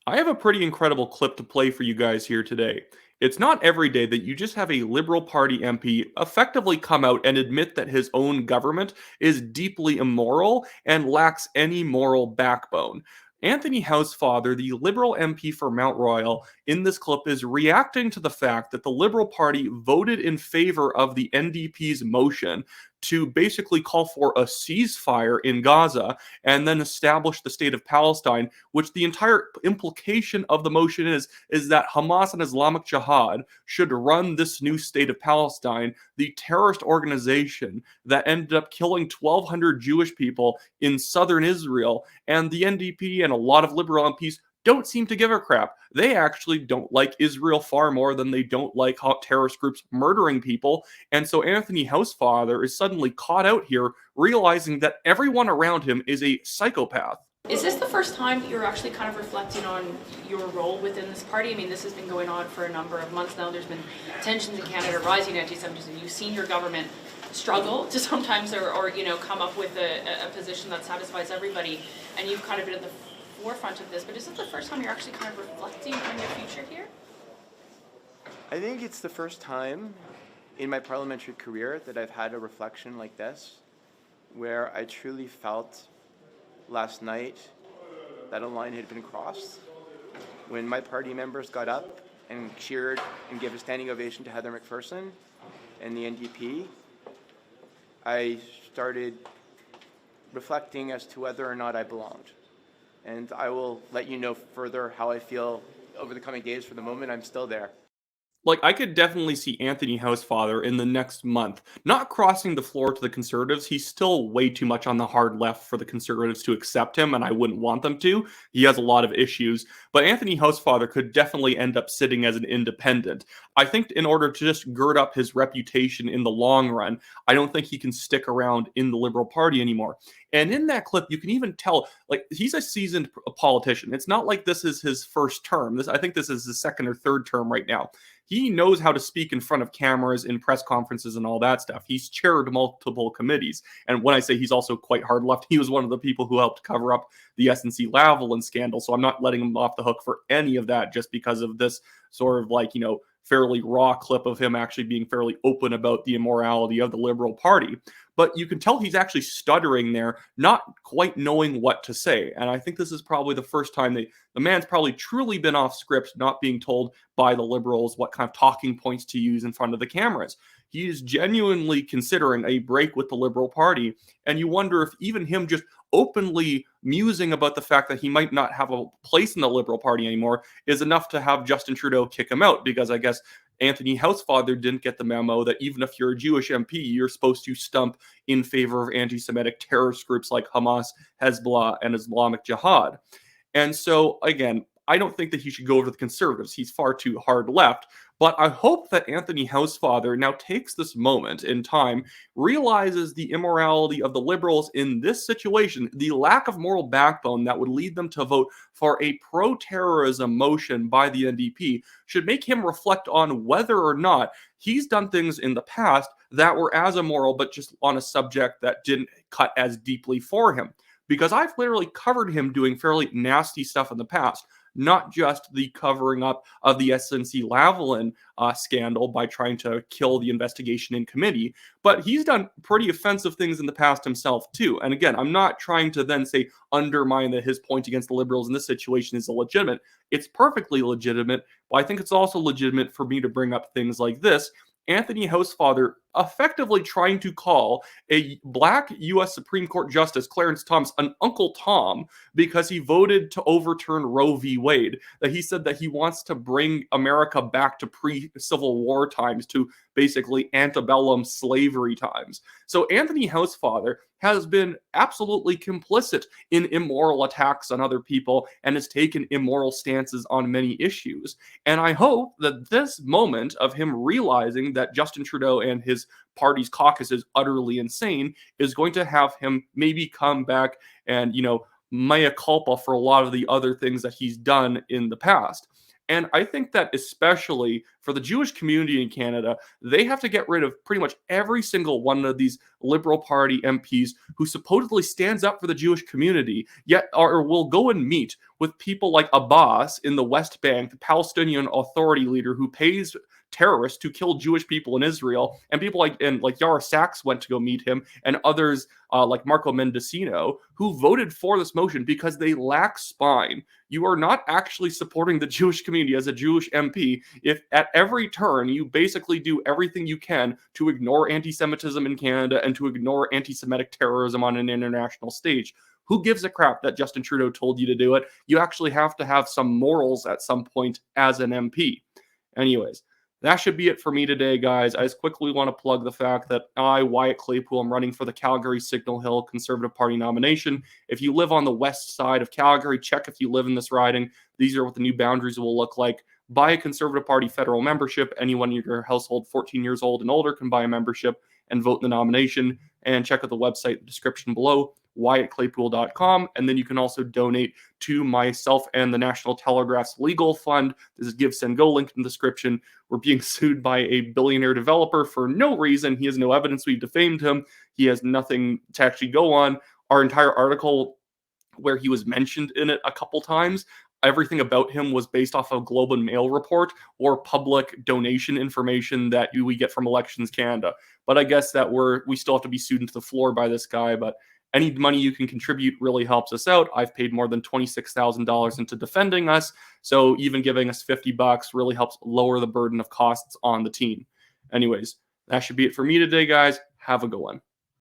I have a pretty incredible clip to play for you guys here today. It's not every day that you just have a Liberal Party MP effectively come out and admit that his own government is deeply immoral and lacks any moral backbone. Anthony Housefather, the Liberal MP for Mount Royal, in this clip is reacting to the fact that the Liberal Party voted in favor of the NDP's motion to basically call for a ceasefire in Gaza and then establish the state of Palestine, which the entire implication of the motion is that Hamas and Islamic Jihad should run this new state of Palestine, the terrorist organization that ended up killing 1,200 Jewish people in southern Israel. And the NDP and a lot of liberal MPs don't seem to give a crap. They actually don't like Israel far more than they don't like terrorist groups murdering people. And so Anthony Housefather is suddenly caught out here, realizing that everyone around him is a psychopath. Is this the first time you're actually kind of reflecting on your role within this party? I mean, this has been going on for a number of months now. There's been tensions in Canada, rising anti-Semitism. You've seen your government struggle to sometimes or come up with a position that satisfies everybody, and you've kind of been at the forefront of this. But is this the first time you're actually kind of reflecting on your future here? I think it's the first time in my parliamentary career that I've had a reflection like this, where I truly felt last night that a line had been crossed. When my party members got up and cheered and gave a standing ovation to Heather McPherson and the NDP, I started reflecting as to whether or not I belonged. And I will let you know further how I feel over the coming days. For the moment, I'm still there. Like, I could definitely see Anthony Housefather in the next month not crossing the floor to the Conservatives. He's still way too much on the hard left for the Conservatives to accept him, and I wouldn't want them to. He has a lot of issues. But Anthony Housefather could definitely end up sitting as an independent. I think in order to just gird up his reputation in the long run, I don't think he can stick around in the Liberal Party anymore. And in that clip, you can even tell, like, he's a seasoned politician. It's not like this is his first term. I think this is his second or third term right now. He knows how to speak in front of cameras, in press conferences, and all that stuff. He's chaired multiple committees. And when I say he's also quite hard left, he was one of the people who helped cover up the SNC Lavalin scandal. So I'm not letting him off the hook for any of that just because of this sort of fairly raw clip of him actually being fairly open about the immorality of the Liberal Party. But you can tell he's actually stuttering there, not quite knowing what to say. And I think this is probably the first time the man's probably truly been off script, not being told by the Liberals what kind of talking points to use in front of the cameras. He is genuinely considering a break with the Liberal Party. And you wonder if even him just openly musing about the fact that he might not have a place in the Liberal Party anymore is enough to have Justin Trudeau kick him out, because I guess Anthony Housefather didn't get the memo that even if you're a Jewish MP, you're supposed to stump in favor of anti-Semitic terrorist groups like Hamas, Hezbollah, and Islamic Jihad. And so, again, I don't think that he should go over to the Conservatives. He's far too hard left. But I hope that Anthony Housefather now takes this moment in time, realizes the immorality of the Liberals in this situation, the lack of moral backbone that would lead them to vote for a pro-terrorism motion by the NDP, should make him reflect on whether or not he's done things in the past that were as immoral, but just on a subject that didn't cut as deeply for him. Because I've literally covered him doing fairly nasty stuff in the past. Not just the covering up of the SNC Lavalin scandal by trying to kill the investigation in committee, but he's done pretty offensive things in the past himself too. And again, I'm not trying to then say undermine that his point against the Liberals in this situation is illegitimate. It's perfectly legitimate, but I think it's also legitimate for me to bring up things like this. Anthony Housefather effectively trying to call a black U.S. Supreme Court Justice, Clarence Thomas, an Uncle Tom because he voted to overturn Roe v. Wade. That he said that he wants to bring America back to pre-Civil War times, to basically antebellum slavery times. So Anthony Housefather has been absolutely complicit in immoral attacks on other people and has taken immoral stances on many issues. And I hope that this moment of him realizing that Justin Trudeau and his party's caucus is utterly insane is going to have him maybe come back and, mea culpa for a lot of the other things that he's done in the past. And I think that especially for the Jewish community in Canada, they have to get rid of pretty much every single one of these Liberal Party MPs who supposedly stands up for the Jewish community, yet will go and meet with people like Abbas in the West Bank, the Palestinian Authority leader who pays terrorists to kill Jewish people in Israel, and people like Yara Sachs went to go meet him, and others like Marco Mendocino, who voted for this motion because they lack spine. You are not actually supporting the Jewish community as a Jewish MP if at every turn you basically do everything you can to ignore anti-Semitism in Canada and to ignore anti-Semitic terrorism on an international stage. Who gives a crap that Justin Trudeau told you to do it? You actually have to have some morals at some point as an MP. Anyways, that should be it for me today, guys. I just quickly want to plug the fact that I, Wyatt Claypool, am running for the Calgary Signal Hill Conservative Party nomination. If you live on the west side of Calgary, check if you live in this riding. These are what the new boundaries will look like. Buy a Conservative Party federal membership. Anyone in your household 14 years old and older can buy a membership and vote in the nomination. And check out the website, the description below, WyattClaypool.com. And then you can also donate to myself and the National Telegraph's legal fund. This is Give, Send, Go, link in the description. We're being sued by a billionaire developer for no reason. He has no evidence we defamed him. He has nothing to actually go on. Our entire article where he was mentioned in it a couple times, everything about him was based off of Globe and Mail report or public donation information that we get from Elections Canada. But I guess that we still have to be sued into the floor by this guy. But any money you can contribute really helps us out. I've paid more than $26,000 into defending us. So even giving us $50 really helps lower the burden of costs on the team. Anyways, that should be it for me today, guys. Have a good one.